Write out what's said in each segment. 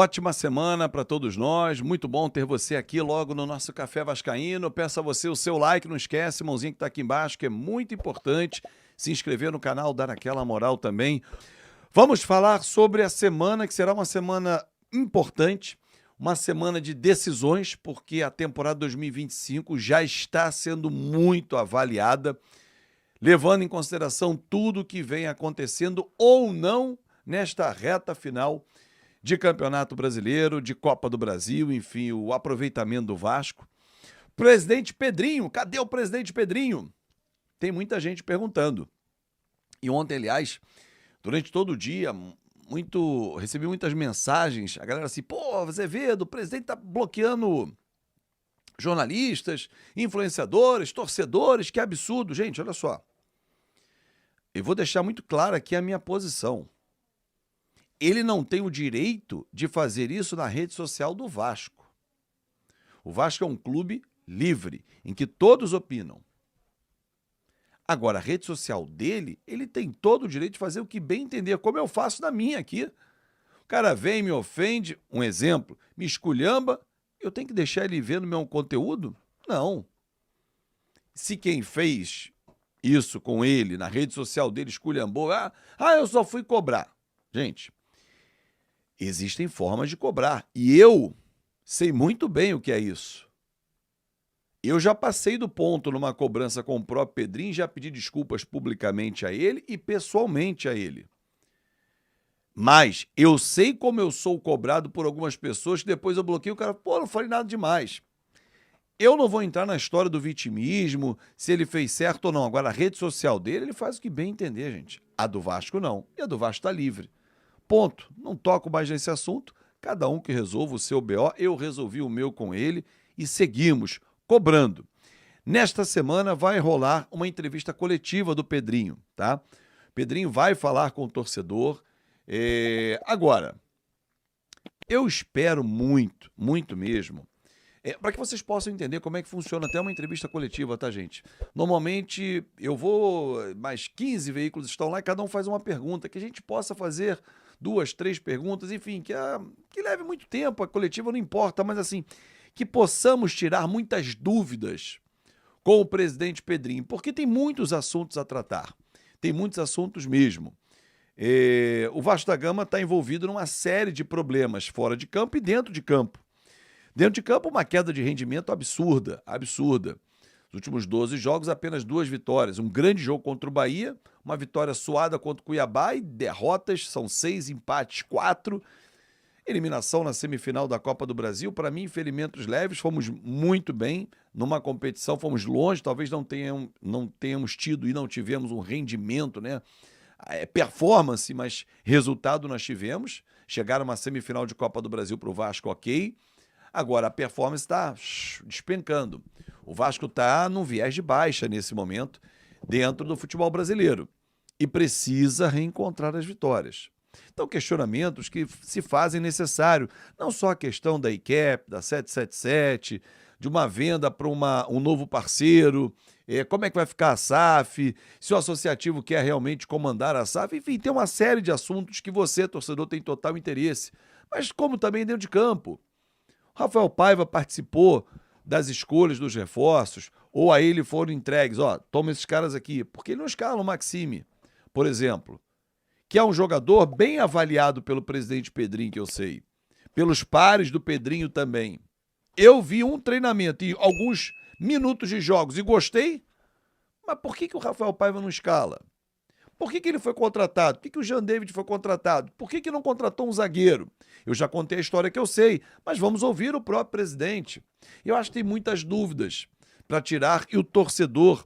Ótima semana para todos nós, muito bom ter você aqui logo no nosso Café Vascaíno. Peço a você o seu like, não esquece, mãozinha que está aqui embaixo, que é muito importante. Se inscrever no canal, dar aquela moral também. Vamos falar sobre a semana, que será uma semana importante, uma semana de decisões, porque a temporada 2025 já está sendo muito avaliada, levando em consideração tudo que vem acontecendo ou não nesta reta final de Campeonato Brasileiro, de Copa do Brasil, enfim, o aproveitamento do Vasco. Presidente Pedrinho, cadê o presidente Pedrinho? Tem muita gente perguntando. E ontem, aliás, durante todo o dia, recebi muitas mensagens, a galera assim, pô, Azevedo, o presidente tá bloqueando jornalistas, influenciadores, torcedores, que absurdo. Gente, olha só, eu vou deixar muito claro aqui a minha posição. Ele não tem o direito de fazer isso na rede social do Vasco. O Vasco é um clube livre, em que todos opinam. Agora, a rede social dele, ele tem todo o direito de fazer o que bem entender, como eu faço na minha aqui. O cara vem, me ofende, um exemplo, me esculhamba, eu tenho que deixar ele ver no meu conteúdo? Não. Se quem fez isso com ele, na rede social dele, esculhambou, eu só fui cobrar. Gente, existem formas de cobrar. E eu sei muito bem o que é isso. Eu já passei do ponto numa cobrança com o próprio Pedrinho, já pedi desculpas publicamente a ele e pessoalmente a ele. Mas eu sei como eu sou cobrado por algumas pessoas que depois eu bloqueio o cara, não falei nada demais. Eu não vou entrar na história do vitimismo, se ele fez certo ou não. Agora, a rede social dele, ele faz o que bem entender, gente. A do Vasco, não. E a do Vasco está livre. Ponto. Não toco mais nesse assunto. Cada um que resolva o seu BO. Eu resolvi o meu com ele e seguimos cobrando. Nesta semana vai rolar uma entrevista coletiva do Pedrinho, tá? Pedrinho vai falar com o torcedor. Agora, eu espero muito, muito mesmo, para que vocês possam entender como é que funciona até uma entrevista coletiva, tá, gente? Normalmente eu vou, mais 15 veículos estão lá e cada um faz uma pergunta, que a gente possa fazer 2, 3 perguntas, enfim, que leve muito tempo, a coletiva não importa, mas assim, que possamos tirar muitas dúvidas com o presidente Pedrinho, porque tem muitos assuntos a tratar, tem muitos assuntos mesmo. O Vasco da Gama está envolvido numa série de problemas fora de campo e dentro de campo. Dentro de campo, uma queda de rendimento absurda. Nos últimos 12 jogos, apenas 2 vitórias. Um grande jogo contra o Bahia, uma vitória suada contra o Cuiabá e derrotas, são 6 empates, 4. Eliminação na semifinal da Copa do Brasil. Para mim, ferimentos leves, fomos muito bem numa competição, fomos longe, talvez não tenhamos tido e não tivemos um rendimento, né? Performance, mas resultado nós tivemos. Chegaram a uma semifinal de Copa do Brasil para o Vasco, ok. Agora, a performance está despencando. O Vasco está num viés de baixa nesse momento dentro do futebol brasileiro e precisa reencontrar as vitórias. Então, questionamentos que se fazem necessário, não só a questão da ICAP, da 777, de uma venda para um novo parceiro, como é que vai ficar a SAF, se o associativo quer realmente comandar a SAF, enfim, tem uma série de assuntos que você, torcedor, tem total interesse, mas como também dentro de campo. Rafael Paiva participou das escolhas dos reforços, ou a ele foram entregues, toma esses caras aqui, porque ele não escala o Maxime, por exemplo, que é um jogador bem avaliado pelo presidente Pedrinho, que eu sei, pelos pares do Pedrinho também. Eu vi um treinamento e alguns minutos de jogos e gostei, mas por que o Rafael Paiva não escala? Por que ele foi contratado? Por que o Jean David foi contratado? Por que não contratou um zagueiro? Eu já contei a história que eu sei, mas vamos ouvir o próprio presidente. Eu acho que tem muitas dúvidas para tirar e o torcedor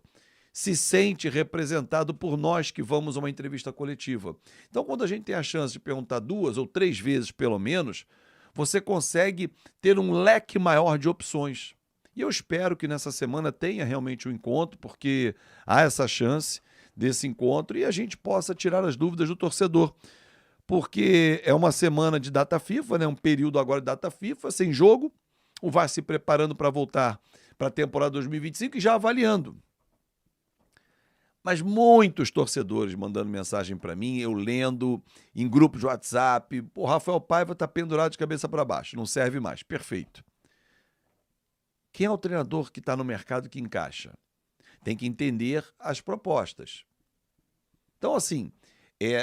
se sente representado por nós que vamos a uma entrevista coletiva. Então, quando a gente tem a chance de perguntar 2 ou 3 vezes, pelo menos, você consegue ter um leque maior de opções. E eu espero que nessa semana tenha realmente um encontro, porque há essa chance desse encontro e a gente possa tirar as dúvidas do torcedor. Porque é uma semana de data FIFA, né? Um período agora de data FIFA, sem jogo. O Vasco se preparando para voltar para a temporada 2025 e já avaliando. Mas muitos torcedores mandando mensagem para mim, eu lendo em grupos de WhatsApp. Pô, Rafael Paiva tá pendurado de cabeça para baixo, não serve mais. Perfeito. Quem é o treinador que está no mercado que encaixa? Tem que entender as propostas. Então, assim,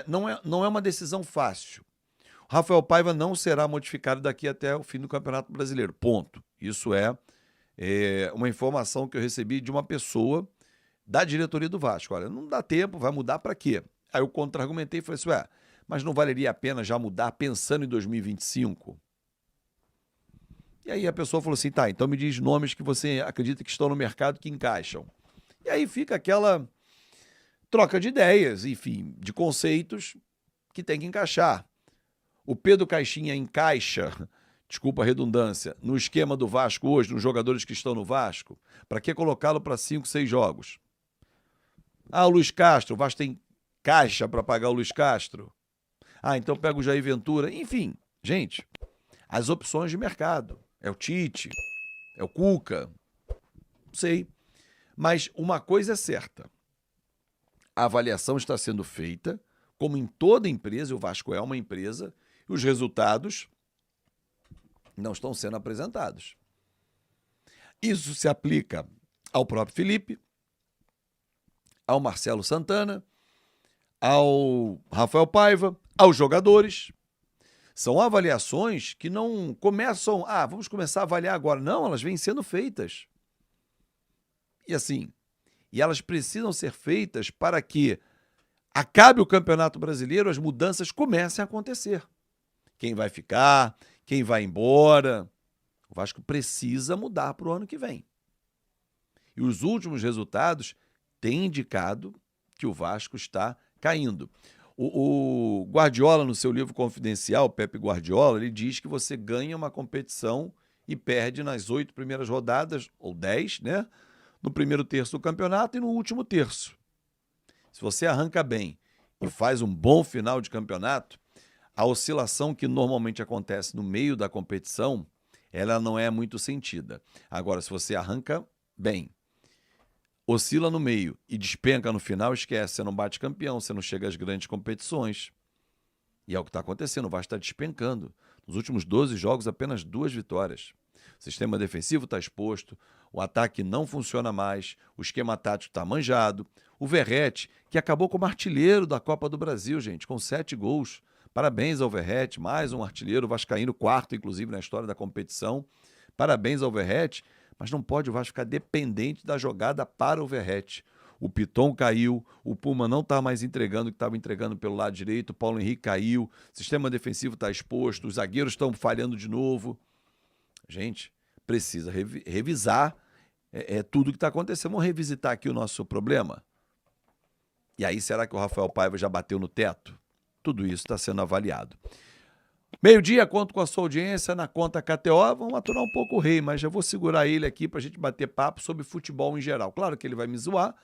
não é uma decisão fácil. O Rafael Paiva não será modificado daqui até o fim do Campeonato Brasileiro. Ponto. Isso é uma informação que eu recebi de uma pessoa da diretoria do Vasco. Olha, não dá tempo, vai mudar para quê? Aí eu contra-argumentei e falei assim, mas não valeria a pena já mudar pensando em 2025? E aí a pessoa falou assim, tá, então me diz nomes que você acredita que estão no mercado que encaixam. E aí fica aquela troca de ideias, enfim, de conceitos que tem que encaixar. O Pedro Caixinha encaixa, desculpa a redundância, no esquema do Vasco hoje, nos jogadores que estão no Vasco? Para que colocá-lo para 5, 6 jogos? O Luiz Castro, o Vasco tem caixa para pagar o Luiz Castro? Então pega o Jair Ventura. Enfim, gente, as opções de mercado. É o Tite, é o Cuca, não sei. Mas uma coisa é certa, a avaliação está sendo feita, como em toda empresa, e o Vasco é uma empresa, e os resultados não estão sendo apresentados. Isso se aplica ao próprio Felipe, ao Marcelo Santana, ao Rafael Paiva, aos jogadores. São avaliações que não começam, vamos começar a avaliar agora. Não, elas vêm sendo feitas. E elas precisam ser feitas para que acabe o Campeonato Brasileiro, as mudanças comecem a acontecer. Quem vai ficar, quem vai embora. O Vasco precisa mudar para o ano que vem. E os últimos resultados têm indicado que o Vasco está caindo. O Guardiola, no seu livro confidencial, Pepe Guardiola, ele diz que você ganha uma competição e perde nas 8 primeiras rodadas, ou 10, né? No primeiro terço do campeonato e no último terço. Se você arranca bem e faz um bom final de campeonato, a oscilação que normalmente acontece no meio da competição, ela não é muito sentida. Agora, se você arranca bem, oscila no meio e despenca no final, esquece, você não bate campeão, você não chega às grandes competições. E é o que está acontecendo, o Vasco está despencando. Nos últimos 12 jogos, apenas 2 vitórias. O sistema defensivo está exposto, o ataque não funciona mais, o esquema tático está manjado. O Verratti, que acabou como artilheiro da Copa do Brasil, gente, com 7 gols. Parabéns ao Verratti, mais um artilheiro vascaíno, 4º, inclusive, na história da competição. Parabéns ao Verratti, mas não pode o Vasco ficar dependente da jogada para o Verratti. O Piton caiu, o Puma não está mais entregando o que estava entregando pelo lado direito, o Paulo Henrique caiu, o sistema defensivo está exposto, os zagueiros estão falhando de novo. Gente, precisa revisar tudo o que está acontecendo. Vamos revisitar aqui o nosso problema? E aí, será que o Rafael Paiva já bateu no teto? Tudo isso está sendo avaliado. Meio-dia, conto com a sua audiência na conta KTO. Vamos aturar um pouco o Rei, mas já vou segurar ele aqui para a gente bater papo sobre futebol em geral. Claro que ele vai me zoar,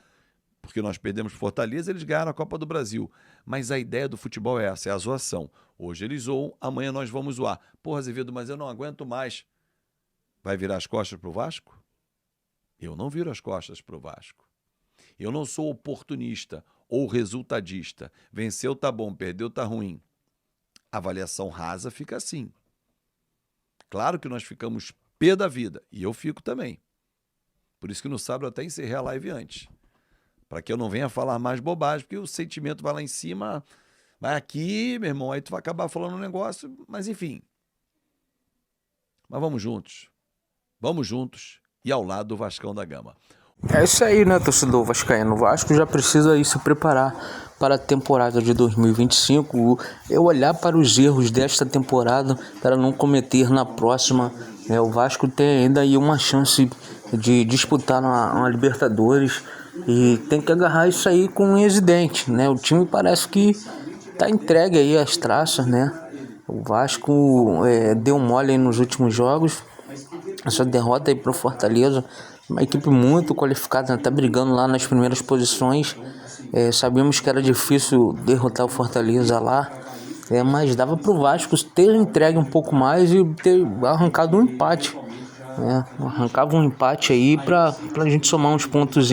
porque nós perdemos Fortaleza, eles ganharam a Copa do Brasil. Mas a ideia do futebol é essa, é a zoação. Hoje eles zoam, amanhã nós vamos zoar. Porra, Azevedo, mas eu não aguento mais. Vai virar as costas para o Vasco? Eu não viro as costas para o Vasco. Eu não sou oportunista ou resultadista. Venceu tá bom, perdeu tá ruim. A avaliação rasa fica assim. Claro que nós ficamos pé da vida, e eu fico também. Por isso que no sábado eu até encerrei a live antes. Para que eu não venha falar mais bobagem, porque o sentimento vai lá em cima, vai aqui, meu irmão, aí tu vai acabar falando um negócio, mas enfim. Mas vamos juntos. Vamos juntos e ao lado do Vascão da Gama. É isso aí, né, torcedor vascaíno? O Vasco já precisa aí se preparar para a temporada de 2025, eu olhar para os erros desta temporada para não cometer na próxima. O Vasco tem ainda aí uma chance de disputar uma Libertadores e tem que agarrar isso aí com um ex-dente, né? O time parece que está entregue aí às traças, né? O Vasco deu mole aí nos últimos jogos, essa derrota aí para o Fortaleza. Uma equipe muito qualificada, tá brigando lá nas primeiras posições. Sabíamos que era difícil derrotar o Fortaleza lá, mas dava para o Vasco ter entregue um pouco mais e ter arrancado um empate né? Arrancava um empate aí pra gente somar uns pontos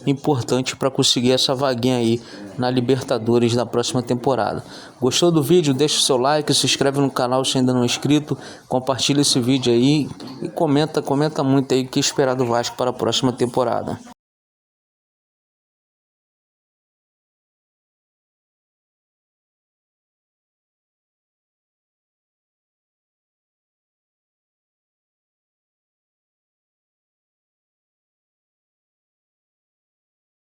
importantes para conseguir essa vaguinha aí na Libertadores da próxima temporada. Gostou do vídeo? Deixa o seu like, se inscreve no canal se ainda não é inscrito, compartilha esse vídeo aí e comenta muito aí o que esperar do Vasco para a próxima temporada.